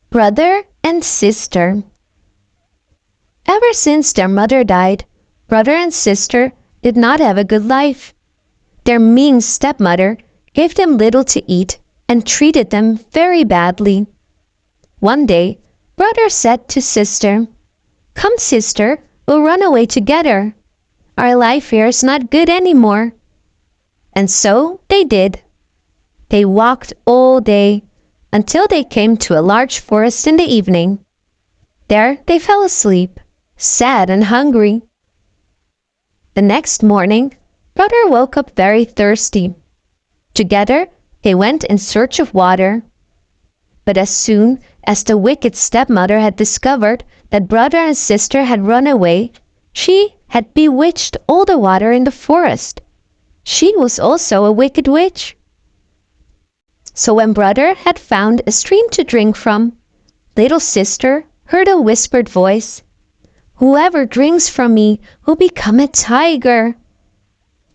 Brother and sister. Ever since their mother died, brother and sister did not have a good life. Their mean stepmother gave them little to eat and treated them very badly. One day, brother said to sister, "Come, sister, we'll run away together. Our life here is not good anymore." And so they did. They walked all day until they came to a large forest in the evening. There they fell asleep, sad and hungry. The next morning, brother woke up very thirsty. Together, they went in search of water. But as soon as the wicked stepmother had discovered that brother and sister had run away, she had bewitched all the water in the forest. She was also a wicked witch. So when brother had found a stream to drink from, little sister heard a whispered voice, "Whoever drinks from me will become a tiger."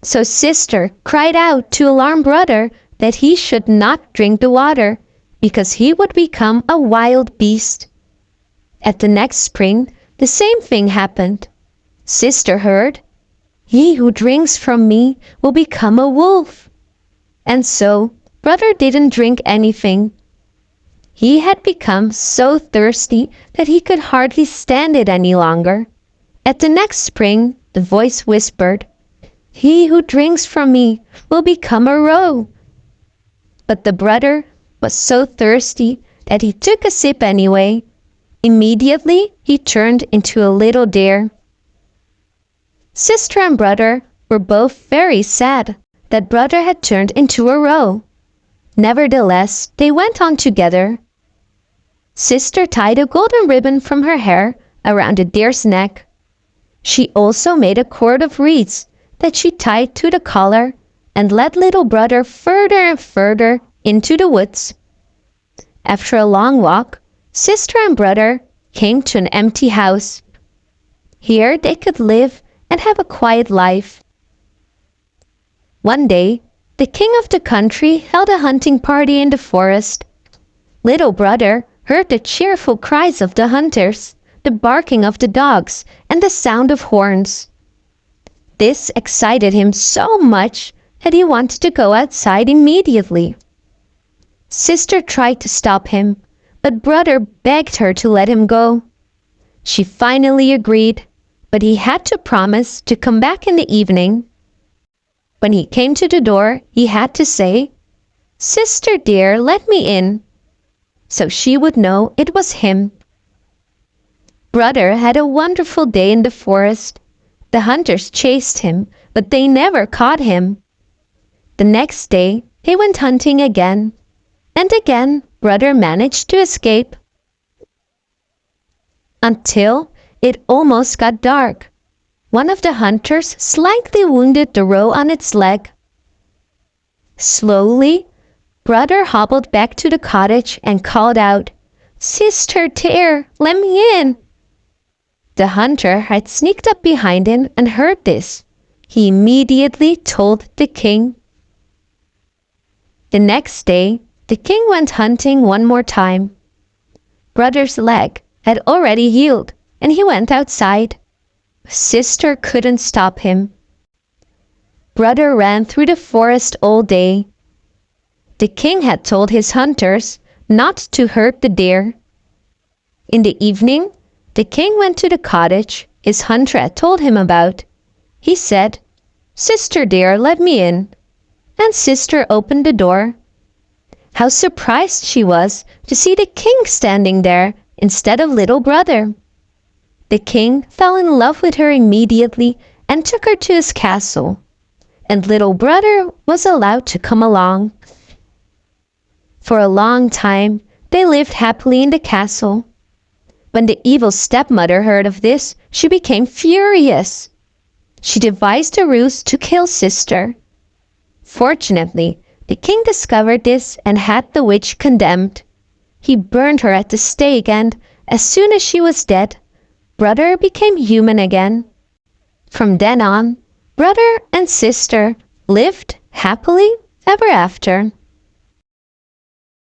So sister cried out to alarm brother that he should not drink the water, because he would become a wild beast. At the next spring, the same thing happened. Sister heard, "He who drinks from me will become a wolf." And so, brother didn't drink anything. He had become so thirsty that he could hardly stand it any longer. At the next spring, the voice whispered, "He who drinks from me will become a roe." But the brother was so thirsty that he took a sip anyway. Immediately, he turned into a little deer. Sister and brother were both very sad that brother had turned into a roe. Nevertheless, they went on together. Sister tied a golden ribbon from her hair around the deer's neck. She also made a cord of reeds that she tied to the collar and led little brother further and further into the woods. After a long walk, sister and brother came to an empty house. Here they could live and have a quiet life. One day, the king of the country held a hunting party in the forest. Little brother heard the cheerful cries of the hunters, the barking of the dogs, and the sound of horns. This excited him so much that he wanted to go outside immediately. Sister tried to stop him, but brother begged her to let him go. She finally agreed, but he had to promise to come back in the evening. When he came to the door, he had to say, "Sister dear, let me in," so she would know it was him. Brother had a wonderful day in the forest. The hunters chased him, but they never caught him. The next day, they went hunting again, and again brother managed to escape. Until it almost got dark. One of the hunters slightly wounded the roe on its leg. Slowly, brother hobbled back to the cottage and called out, "Sister dear, let me in." The hunter had sneaked up behind him and heard this. He immediately told the king. The next day, the king went hunting one more time. Brother's leg had already healed, and he went outside. Sister couldn't stop him. Brother ran through the forest all day. The king had told his hunters not to hurt the deer. In the evening, the king went to the cottage his hunter had told him about. He said, "Sister dear, let me in." And sister opened the door. How surprised she was to see the king standing there instead of little brother. The king fell in love with her immediately and took her to his castle, and little brother was allowed to come along. For a long time, they lived happily in the castle. When the evil stepmother heard of this, she became furious. She devised a ruse to kill sister. Fortunately, the king discovered this and had the witch condemned. He burned her at the stake and, as soon as she was dead, brother became human again. From then on, brother and sister lived happily ever after.